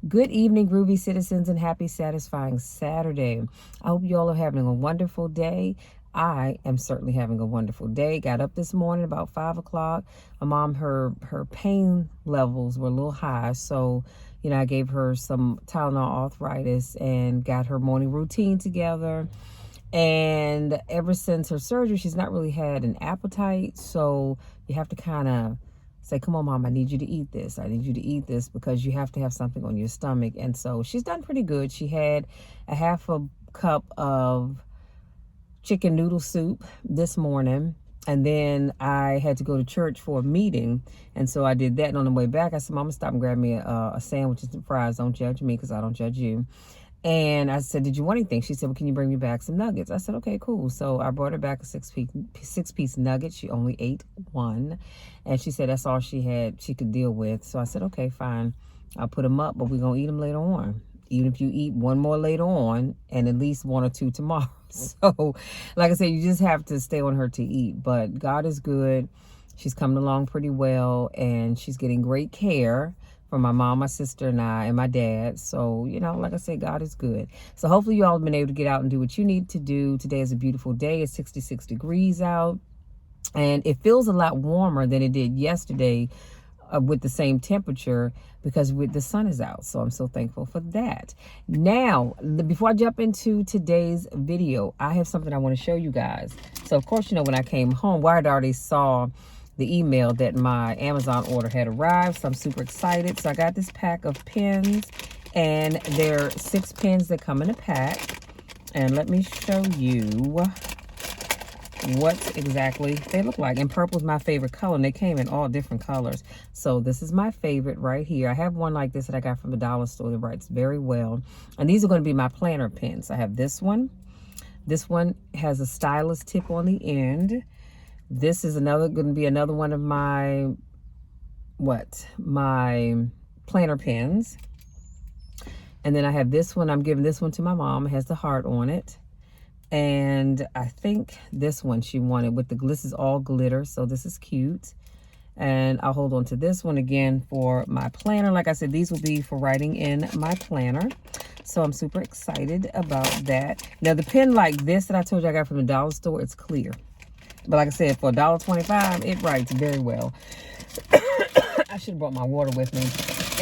Good evening, groovy citizens, and happy, satisfying Saturday. I hope you all are having a wonderful day. I am certainly having a wonderful day. Got up this morning about 5 o'clock. My mom, her pain levels were a little high, so I gave her some Tylenol arthritis and got her morning routine together. And ever since her surgery, she's not really had an appetite, so you have to kind of say, come on, Mom, I need you to eat this. I need you to eat this because you have to have something on your stomach. And so she's done pretty good. She had a half a cup of chicken noodle soup this morning. And then I had to go to church for a meeting. And so I did that. And on the way back, I said, Mama, stop and grab me a sandwich and some fries. Don't judge me because I don't judge you. And I said, did you want anything? She said, well, can you bring me back some nuggets? I said, okay, cool. So I brought her back a six-piece nugget. She only ate one. And she said that's all she could deal with. So I said, okay, fine. I'll put them up, but we're going to eat them later on. Even if you eat one more later on and at least one or two tomorrow. So, like I said, you just have to stay on her to eat. But God is good. She's coming along pretty well, and she's getting great care from my mom, my sister, and I, and my dad. So, like I said, God is good. So hopefully you all have been able to get out and do what you need to do. Today is a beautiful day. It's 66 degrees out. And it feels a lot warmer than it did yesterday with the same temperature because the sun is out. So I'm so thankful for that. Now, before I jump into today's video, I have something I want to show you guys. So, of course, when I came home, I had already saw the email that my Amazon order had arrived. So I'm super excited. So I got this pack of pens, and there are 6 pens that come in a pack. And let me show you what exactly they look like. And purple is my favorite color, and they came in all different colors. So this is my favorite right here. I have one like this that I got from the dollar store that writes very well. And these are going to be my planner pens. I have this one. This one has a stylus tip on the end. This is going to be another one of my planner pens. And then I have this one. I'm giving this one to my mom. It has the heart on it. And I think this one she wanted with this is all glitter. So this is cute. And I'll hold on to this one again for my planner. Like I said, these will be for writing in my planner. So I'm super excited about that. Now the pen like this that I told you I got from the dollar store, it's clear. But like I said, for $1.25, it writes very well. I should have brought my water with me.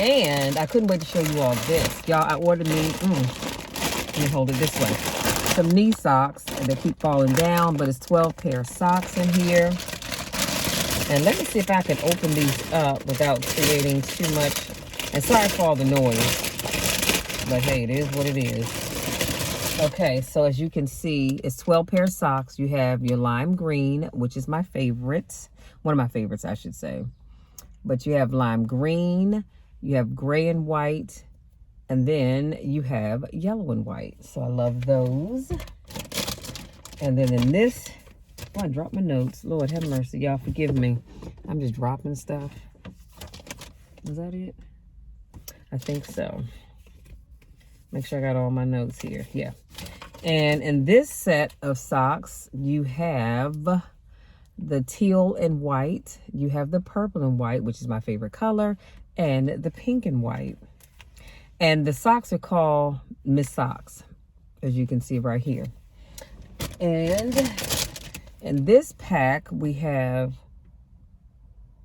And I couldn't wait to show you all this. Y'all, I ordered me, let me hold it this way, some knee socks. They keep falling down, but it's 12 pair of socks in here. And let me see if I can open these up without creating too much. And sorry for all the noise. But hey, it is what it is. Okay, so as you can see, it's 12 pair of socks. You have your lime green, which is my favorite. One of my favorites, I should say. But you have lime green, you have gray and white, and then you have yellow and white. So I love those. And then in this, oh, I dropped my notes. Lord have mercy, y'all forgive me. I'm just dropping stuff. Is that it? I think so. Make sure I got all my notes here. Yeah. And in this set of socks, you have the teal and white. You have the purple and white, which is my favorite color, and the pink and white. And the socks are called Miss Socks, as you can see right here. And in this pack, we have,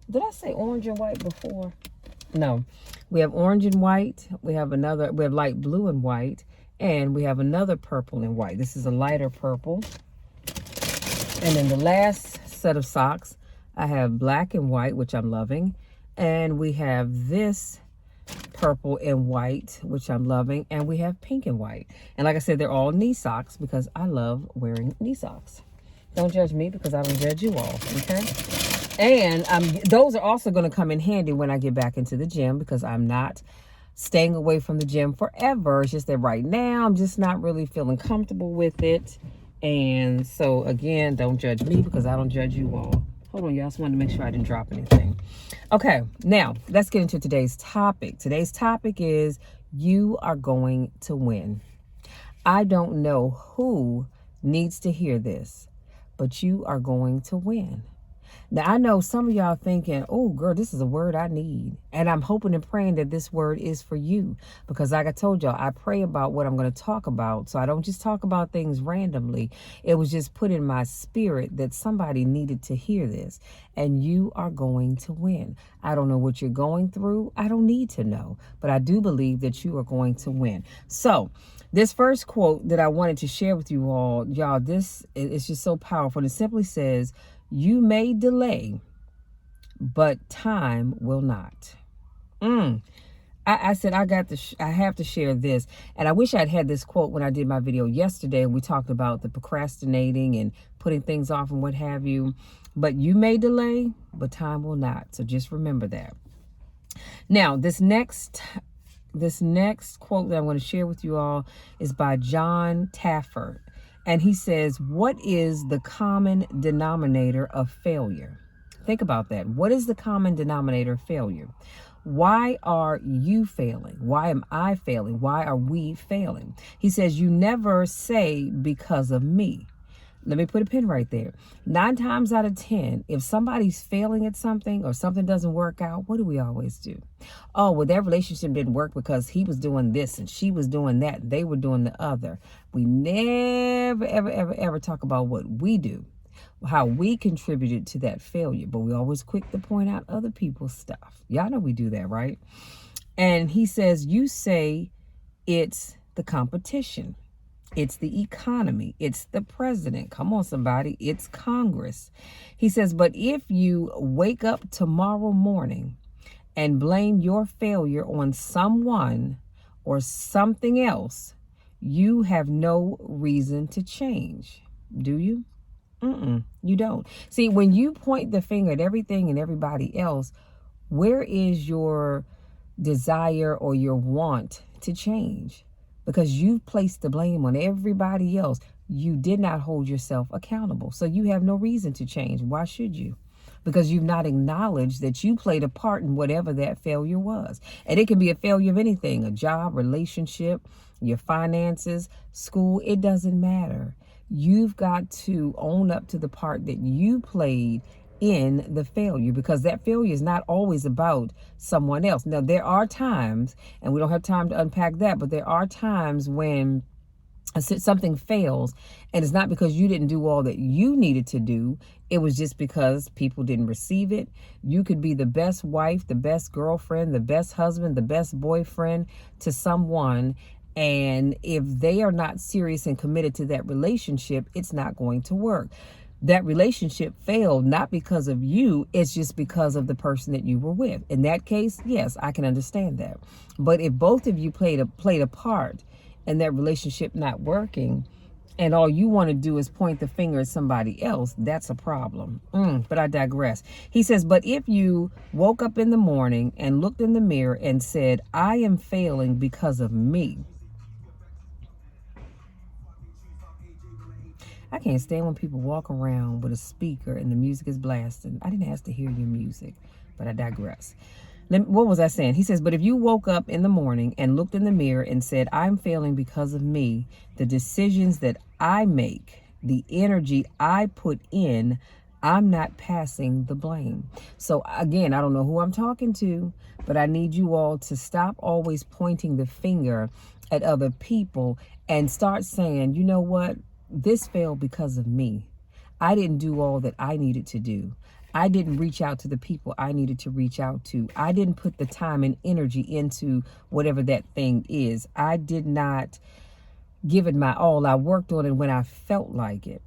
did I say orange and white before? No. We have orange and white. We have light blue and white. And we have another purple and white. This is a lighter purple. And then the last set of socks, I have black and white, which I'm loving. And we have this purple and white, which I'm loving. And we have pink and white. And like I said, they're all knee socks because I love wearing knee socks. Don't judge me because I don't judge you all, okay? And those are also going to come in handy when I get back into the gym because I'm not staying away from the gym forever. It's just that right now I'm just not really feeling comfortable with it. And so, again, don't judge me because I don't judge you all. Hold on, y'all. I just wanted to make sure I didn't drop anything. Okay, now let's get into today's topic. Today's topic is you are going to win. I don't know who needs to hear this, but you are going to win. Now, I know some of y'all thinking, oh, girl, this is a word I need. And I'm hoping and praying that this word is for you. Because like I told y'all, I pray about what I'm going to talk about. So I don't just talk about things randomly. It was just put in my spirit that somebody needed to hear this. And you are going to win. I don't know what you're going through. I don't need to know. But I do believe that you are going to win. So this first quote that I wanted to share with you all, y'all, this is just so powerful. It simply says, you may delay, but time will not. I said I have to share this, and I wish I'd had this quote when I did my video yesterday. We talked about the procrastinating and putting things off and what have you. But you may delay, but time will not. So just remember that. Now, this next quote that I'm going to share with you all is by Jon Taffer. And he says, what is the common denominator of failure? Think about that. What is the common denominator of failure? Why are you failing? Why am I failing? Why are we failing? He says, you never say because of me. Let me put a pin right there. 9 times out of 10, if somebody's failing at something or something doesn't work out, what do we always do? Oh, well, that relationship didn't work because he was doing this and she was doing that. They were doing the other. We never, ever, ever, ever talk about what we do, how we contributed to that failure. But we always quick to point out other people's stuff. Y'all know we do that, right? And he says, you say it's the competition. It's the economy. It's the president. Come on, somebody. It's Congress. He says, but if you wake up tomorrow morning and blame your failure on someone or something else, you have no reason to change. Do you? You don't. See, when you point the finger at everything and everybody else, where is your desire or your want to change? Because you've placed the blame on everybody else. You did not hold yourself accountable. So you have no reason to change. Why should you? Because you've not acknowledged that you played a part in whatever that failure was. And it can be a failure of anything, a job, relationship, your finances, school, it doesn't matter. You've got to own up to the part that you played in the failure, because that failure is not always about someone else. Now, there are times, and we don't have time to unpack that, but there are times when something fails, and it's not because you didn't do all that you needed to do. It was just because people didn't receive it. You could be the best wife, the best girlfriend, the best husband, the best boyfriend to someone, and if they are not serious and committed to that relationship, it's not going to work. That relationship failed not because of you, it's just because of the person that you were with. In that case, yes, I can understand that. But if both of you played a part in that relationship not working, and all you want to do is point the finger at somebody else, that's a problem. But I digress. He says, but if you woke up in the morning and looked in the mirror and said, I am failing because of me. I can't stand when people walk around with a speaker and the music is blasting. I didn't ask to hear your music, but I digress. What was I saying? He says, but if you woke up in the morning and looked in the mirror and said, I'm failing because of me, the decisions that I make, the energy I put in, I'm not passing the blame. So again, I don't know who I'm talking to, but I need you all to stop always pointing the finger at other people and start saying, you know what? This failed because of me. I didn't do all that I needed to do. I didn't reach out to the people I needed to reach out to. I didn't put the time and energy into whatever that thing is. I did not give it my all. I worked on it when I felt like it.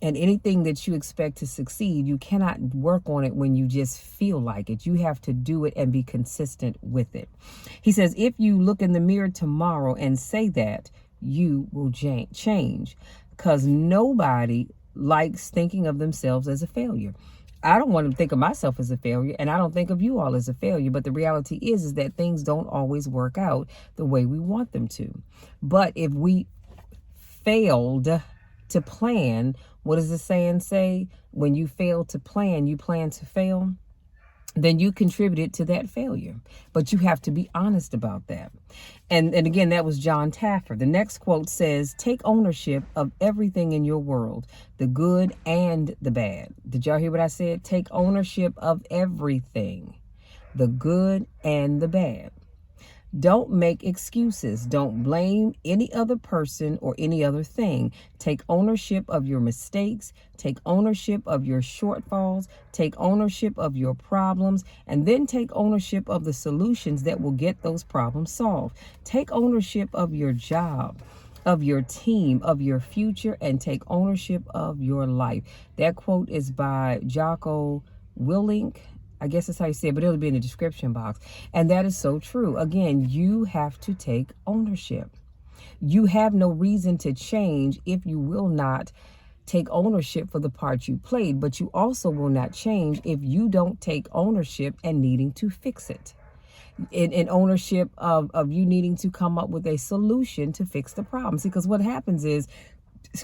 And anything that you expect to succeed, you cannot work on it when you just feel like it. You have to do it and be consistent with it. He says, if you look in the mirror tomorrow and say that, you will change, because nobody likes thinking of themselves as a failure. I don't want to think of myself as a failure, and I don't think of you all as a failure. But the reality is that things don't always work out the way we want them to. But if we failed to plan, what does the saying say? When you fail to plan, you plan to fail. then you contributed to that failure. But you have to be honest about that. And again, that was Jon Taffer. The next quote says, take ownership of everything in your world, the good and the bad. Did y'all hear what I said? Take ownership of everything, the good and the bad. Don't make excuses. Don't blame any other person or any other thing. Take ownership of your mistakes. Take ownership of your shortfalls. Take ownership of your problems. And then take ownership of the solutions that will get those problems solved. Take ownership of your job, of your team, of your future, and take ownership of your life. That quote is by Jocko Willink. I guess that's how you say it, but it'll be in the description box. And that is so true. Again, you have to take ownership. You have no reason to change if you will not take ownership for the part you played, but you also will not change if you don't take ownership and needing to fix it. In ownership of you needing to come up with a solution to fix the problem. See, because what happens is,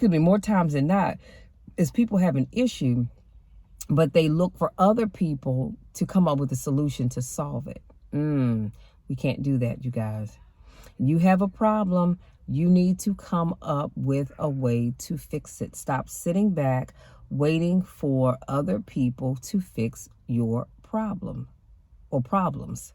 more times than not, is people have an issue, but they look for other people to come up with a solution to solve it. We can't do that, you guys. You have a problem. You need to come up with a way to fix it. Stop sitting back, waiting for other people to fix your problem or problems.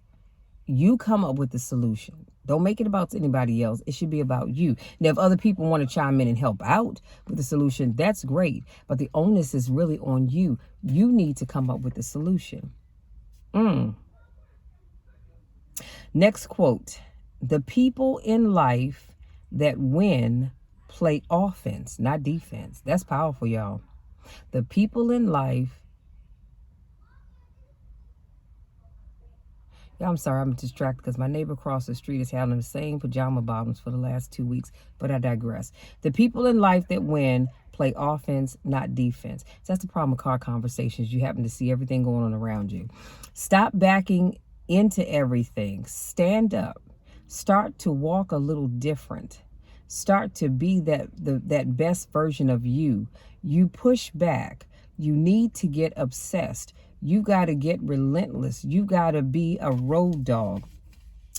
You come up with the solution. Don't make it about anybody else. It should be about you. Now, if other people want to chime in and help out with the solution, that's great. But the onus is really on you. You need to come up with the solution. Next quote. The people in life that win play offense, not defense. That's powerful, y'all. The people in life. Yeah, I'm sorry, I'm distracted because my neighbor across the street is having the same pajama bottoms for the last 2 weeks, but I digress. The people in life that win play offense, not defense. So that's the problem with car conversations. You happen to see everything going on around you. Stop backing into everything. Stand up. Start to walk a little different. Start to be that best version of you. You push back. You need to get obsessed. You got to get relentless. You got to be a road dog.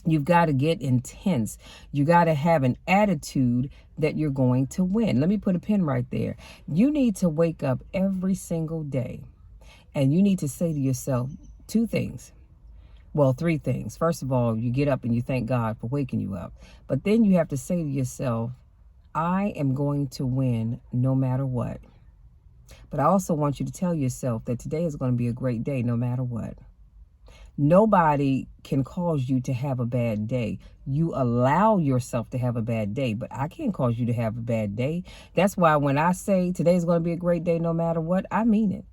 You've got to get intense. You got to have an attitude that you're going to win. Let me put a pin right there. You need to wake up every single day and you need to say to yourself 2 things. Well, 3 things. First of all, you get up and you thank God for waking you up. But then you have to say to yourself, I am going to win no matter what. But I also want you to tell yourself that today is going to be a great day no matter what. Nobody can cause you to have a bad day. You allow yourself to have a bad day, but I can't cause you to have a bad day. That's why when I say today is going to be a great day no matter what, I mean it.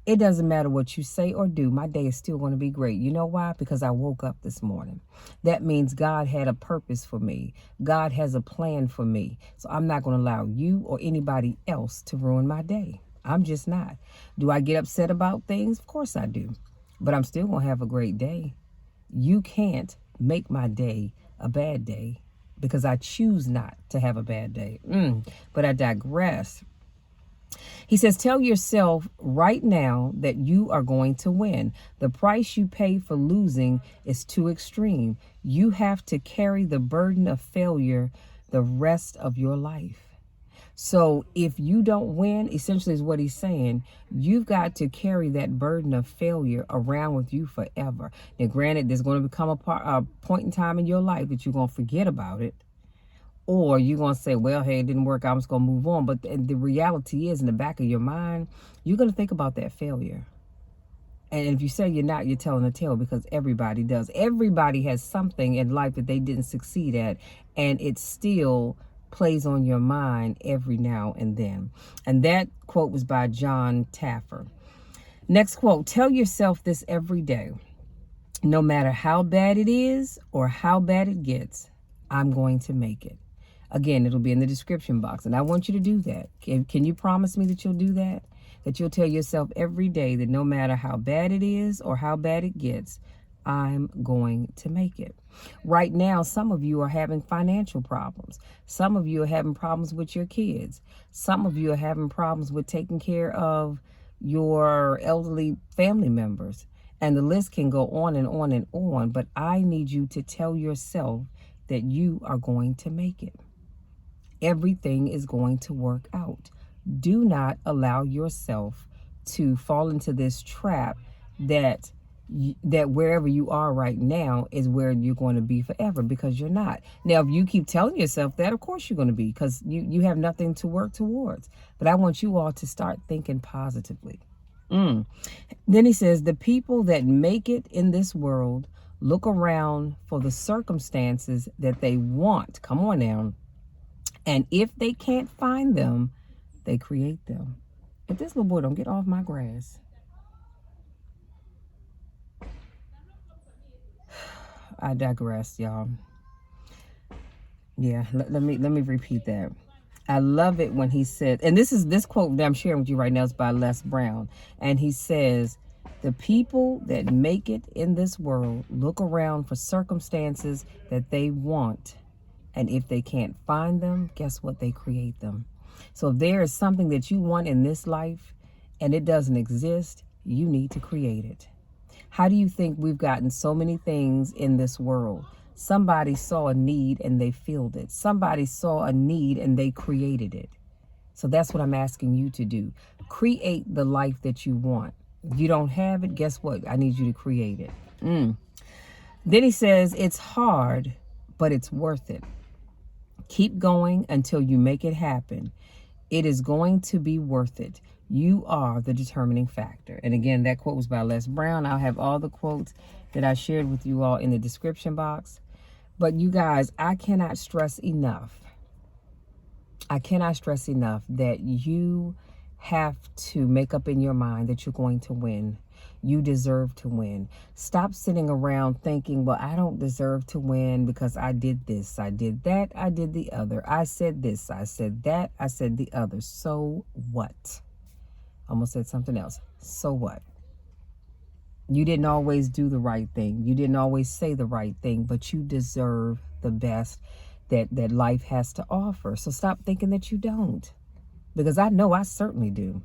It doesn't matter what you say or do. My day is still going to be great. You know why? Because I woke up this morning. That means God had a purpose for me. God has a plan for me. So I'm not going to allow you or anybody else to ruin my day. I'm just not. Do I get upset about things? Of course I do. But I'm still going to have a great day. You can't make my day a bad day because I choose not to have a bad day. But I digress. He says, tell yourself right now that you are going to win. The price you pay for losing is too extreme. You have to carry the burden of failure the rest of your life. So if you don't win, essentially is what he's saying, you've got to carry that burden of failure around with you forever. Now, granted, there's going to become a point in time in your life that you're going to forget about it. Or you're going to say, well, hey, it didn't work. I'm just going to move on. But the reality is in the back of your mind, you're going to think about that failure. And if you say you're not, you're telling a tale because everybody does. Everybody has something in life that they didn't succeed at. And it still plays on your mind every now and then. And that quote was by Jon Taffer. Next quote, tell yourself this every day. No matter how bad it is or how bad it gets, I'm going to make it. Again, it'll be in the description box. And I want you to do that. Can you promise me that you'll do that? That you'll tell yourself every day that no matter how bad it is or how bad it gets, I'm going to make it. Right now, some of you are having financial problems. Some of you are having problems with your kids. Some of you are having problems with taking care of your elderly family members. And the list can go on and on and on, but I need you to tell yourself that you are going to make it. Everything is going to work out. Do not allow yourself to fall into this trap that wherever you are right now is where you're going to be forever, because you're not. Now, if you keep telling yourself that, of course you're going to be, because you have nothing to work towards. But I want you all to start thinking positively. Then he says, the people that make it in this world look around for the circumstances that they want. Come on now. And if they can't find them, they create them. If this little boy don't get off my grass. I digress, y'all. Yeah, let me repeat that. I love it when he said, and this quote that I'm sharing with you right now is by Les Brown. And he says, the people that make it in this world look around for circumstances that they want. And if they can't find them, guess what? They create them. So if there is something that you want in this life and it doesn't exist, you need to create it. How do you think we've gotten so many things in this world? Somebody saw a need and they filled it. Somebody saw a need and they created it. So that's what I'm asking you to do. Create the life that you want. If you don't have it, guess what? I need you to create it. Then he says, it's hard, but it's worth it. Keep going until you make it happen. It is going to be worth it. You are the determining factor. And again, that quote was by Les Brown. I'll have all the quotes that I shared with you all in the description box. But you guys, I cannot stress enough that you have to make up in your mind that you're going to win. You deserve to win. Stop sitting around thinking, well, I don't deserve to win because I did this, I did that, I did the other. I said this, I said that, I said the other. So what? Almost said something else. So what? You didn't always do the right thing. You didn't always say the right thing, but you deserve the best that life has to offer. So stop thinking that you don't, because I know I certainly do.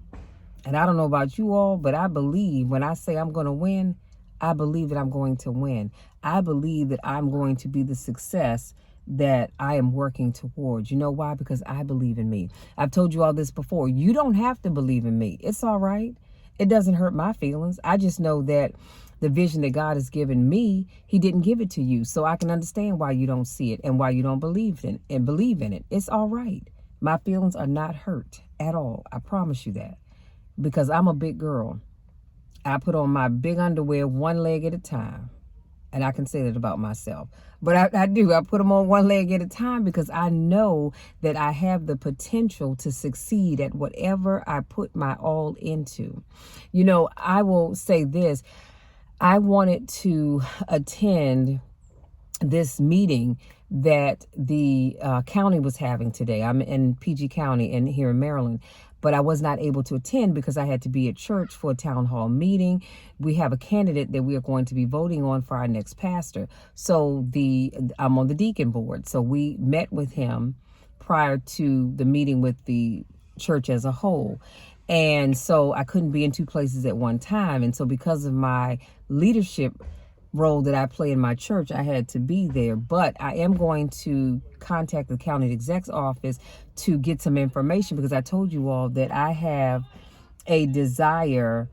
And I don't know about you all, but I believe when I say I'm going to win, I believe that I'm going to win. I believe that I'm going to be the success that I am working towards. You know why? Because I believe in me. I've told you all this before. You don't have to believe in me. It's all right. It doesn't hurt my feelings. I just know that the vision that God has given me, he didn't give it to you. So I can understand why you don't see it and why you don't believe in it. It's all right. My feelings are not hurt at all. I promise you that. Because I'm a big girl. I put on my big underwear one leg at a time. And I can say that about myself. But I do. I put them on one leg at a time because I know that I have the potential to succeed at whatever I put my all into. You know, I will say this. I wanted to attend this meeting that the county was having today. I'm in PG County and here in Maryland. But I was not able to attend because I had to be at church for a town hall meeting. We have a candidate that we are going to be voting on for our next pastor. So I'm on the deacon board. So we met with him prior to the meeting with the church as a whole. And so I couldn't be in two places at one time. And so because of my leadership role that I play in my church, I had to be there. But I am going to contact the county exec's office to get some information, because I told you all that I have a desire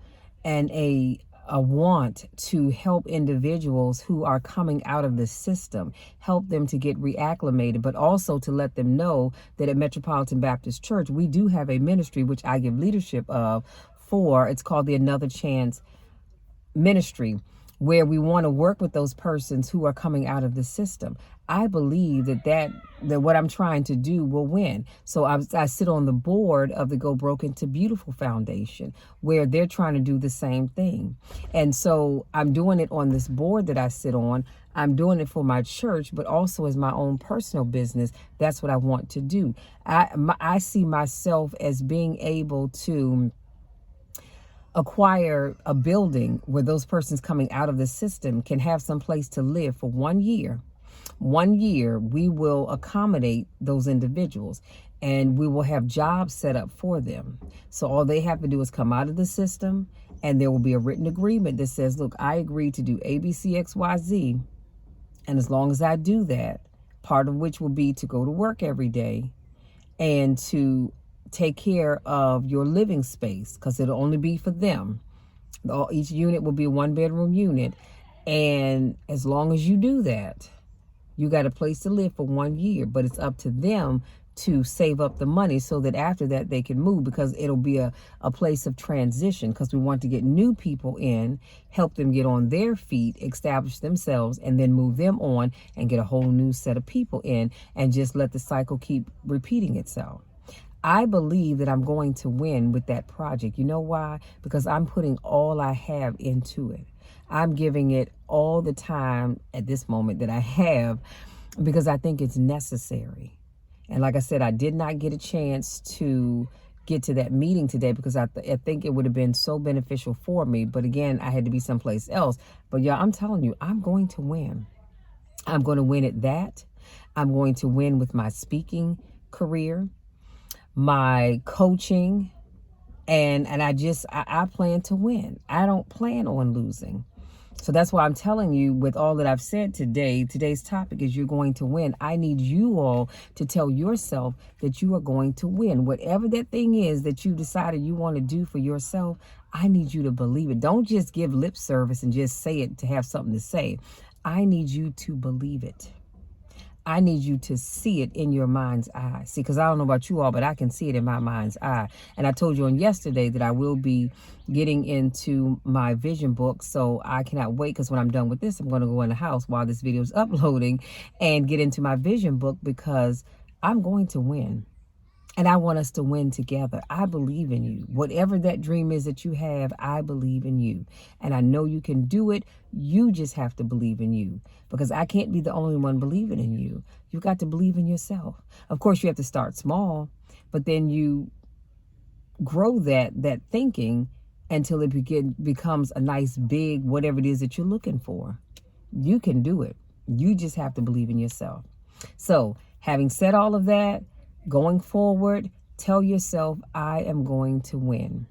and a want to help individuals who are coming out of the system, help them to get reacclimated, but also to let them know that at Metropolitan Baptist Church, we do have a ministry which I give leadership of it's called the Another Chance Ministry, where we want to work with those persons who are coming out of the system. I believe that what I'm trying to do will win. So I sit on the board of the Go Broken to Beautiful Foundation, where they're trying to do the same thing. And so I'm doing it on this board that I sit on. I'm doing it for my church, but also as my own personal business. That's what I want to do. I see myself as being able to acquire a building where those persons coming out of the system can have some place to live for 1 year. 1 year, we will accommodate those individuals and we will have jobs set up for them. So all they have to do is come out of the system And there will be a written agreement that says, look, I agree to do A, B, C, X, Y, Z. And as long as I do that, part of which will be to go to work every day and to take care of your living space, because it'll only be for them. Each unit will be a 1-bedroom unit. And as long as you do that, you got a place to live for 1 year, but it's up to them to save up the money so that after that they can move, because it'll be a place of transition, because we want to get new people in, help them get on their feet, establish themselves, and then move them on and get a whole new set of people in, and just let the cycle keep repeating itself. I believe that I'm going to win with that project. You know why? Because I'm putting all I have into it. I'm giving it all the time at this moment that I have, because I think it's necessary. And like I said, I did not get a chance to get to that meeting today because I think it would have been so beneficial for me. But again, I had to be someplace else. But yeah, I'm telling you, I'm going to win. I'm going to win at that. I'm going to win with my speaking career, my coaching, and I plan to win. I don't plan on losing. So that's why I'm telling you, with all that I've said today, today's topic is you're going to win. I need you all to tell yourself that you are going to win. Whatever that thing is that you decided you want to do for yourself, I need you to believe it. Don't just give lip service and just say it to have something to say. I need you to believe it. I need you to see it in your mind's eye. See, because I don't know about you all, but I can see it in my mind's eye. And I told you on yesterday that I will be getting into my vision book. So I cannot wait, because when I'm done with this, I'm going to go in the house while this video is uploading and get into my vision book, because I'm going to win. And I want us to win together. I believe in you. Whatever that dream is that you have, I believe in you. And I know you can do it. You just have to believe in you, because I can't be the only one believing in you. You've got to believe in yourself. Of course, you have to start small, but then you grow that thinking until it becomes a nice big whatever it is that you're looking for. You can do it. You just have to believe in yourself. So having said all of that, going forward, tell yourself, I am going to win.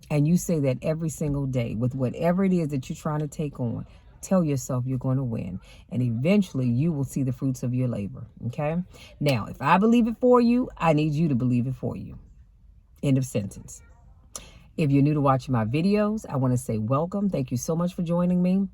And you say that every single day with whatever it is that you're trying to take on. Tell yourself you're going to win. And eventually you will see the fruits of your labor. Okay? Now, if I believe it for you, I need you to believe it for you. End of sentence. If you're new to watching my videos, I want to say welcome. Thank you so much for joining me.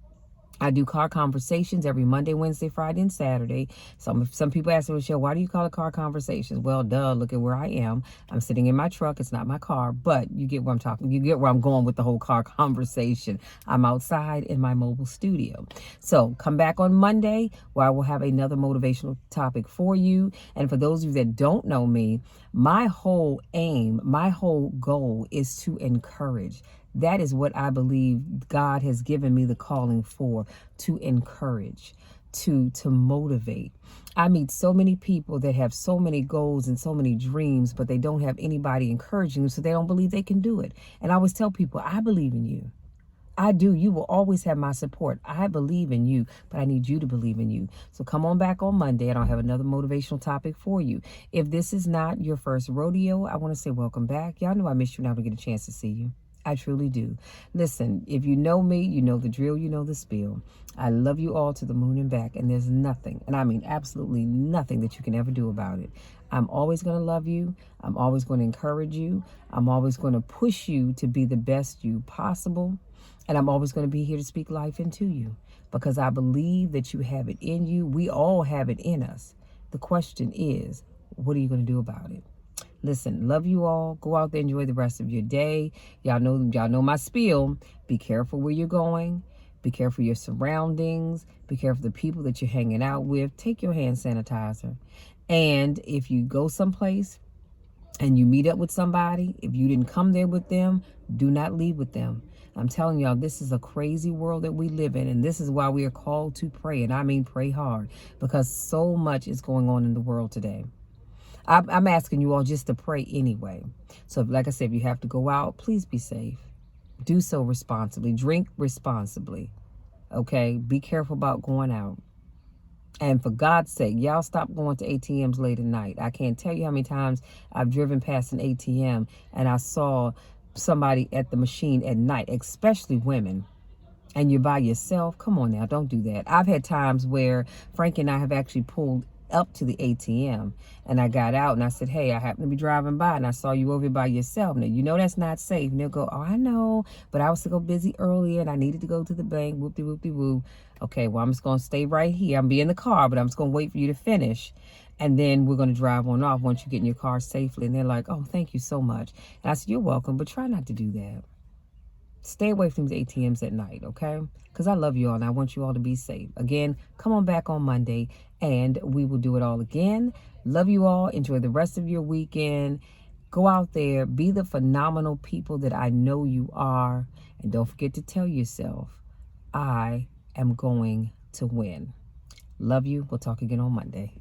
I do car conversations every Monday, Wednesday, Friday, and Saturday. Some people ask me, Michelle, why do you call it car conversations? Well, duh, look at where I am. I'm sitting in my truck. It's not my car, but you get where I'm talking. You get where I'm going with the whole car conversation. I'm outside in my mobile studio. So come back on Monday, where I will have another motivational topic for you. And for those of you that don't know me, my whole aim, my whole goal is to encourage. That is what I believe God has given me the calling for, to encourage, to motivate. I meet so many people that have so many goals and so many dreams, but they don't have anybody encouraging them, so they don't believe they can do it. And I always tell people, I believe in you. I do. You will always have my support. I believe in you, but I need you to believe in you. So come on back on Monday and I'll have another motivational topic for you. If this is not your first rodeo, I want to say welcome back. Y'all know I miss you and I don't get a chance to see you. I truly do. Listen, if you know me, you know the drill, you know the spiel. I love you all to the moon and back, and there's nothing, and I mean absolutely nothing that you can ever do about it. I'm always going to love you. I'm always going to encourage you. I'm always going to push you to be the best you possible, and I'm always going to be here to speak life into you, because I believe that you have it in you. We all have it in us. The question is, what are you going to do about it? Listen, love you all. Go out there, enjoy the rest of your day. Y'all know my spiel. Be careful where you're going. Be careful your surroundings. Be careful the people that you're hanging out with. Take your hand sanitizer. And if you go someplace and you meet up with somebody, if you didn't come there with them, do not leave with them. I'm telling y'all, this is a crazy world that we live in, and this is why we are called to pray, and I mean pray hard, because so much is going on in the world today. I'm asking you all just to pray anyway. So like I said, if you have to go out, please be safe. Do so responsibly. Drink responsibly. Okay? Be careful about going out. And for God's sake, y'all stop going to ATMs late at night. I can't tell you how many times I've driven past an ATM and I saw somebody at the machine at night, especially women, and you're by yourself, come on now, don't do that. I've had times where Frank and I have actually pulled up to the ATM, and I got out and I said, hey, I happen to be driving by and I saw you over here by yourself. Now, you know that's not safe. And they'll go, oh, I know, but I was so busy earlier and I needed to go to the bank, whoop-de-whoop-de-woo. Okay, well, I'm just going to stay right here. I'm be in the car, but I'm just going to wait for you to finish. And then we're going to drive on off once you get in your car safely. And they're like, oh, thank you so much. And I said, you're welcome, but try not to do that. Stay away from these ATMs at night, okay? Because I love you all and I want you all to be safe. Again, come on back on Monday and we will do it all again. Love you all. Enjoy the rest of your weekend. Go out there. Be the phenomenal people that I know you are. And don't forget to tell yourself, I am going to win. Love you. We'll talk again on Monday.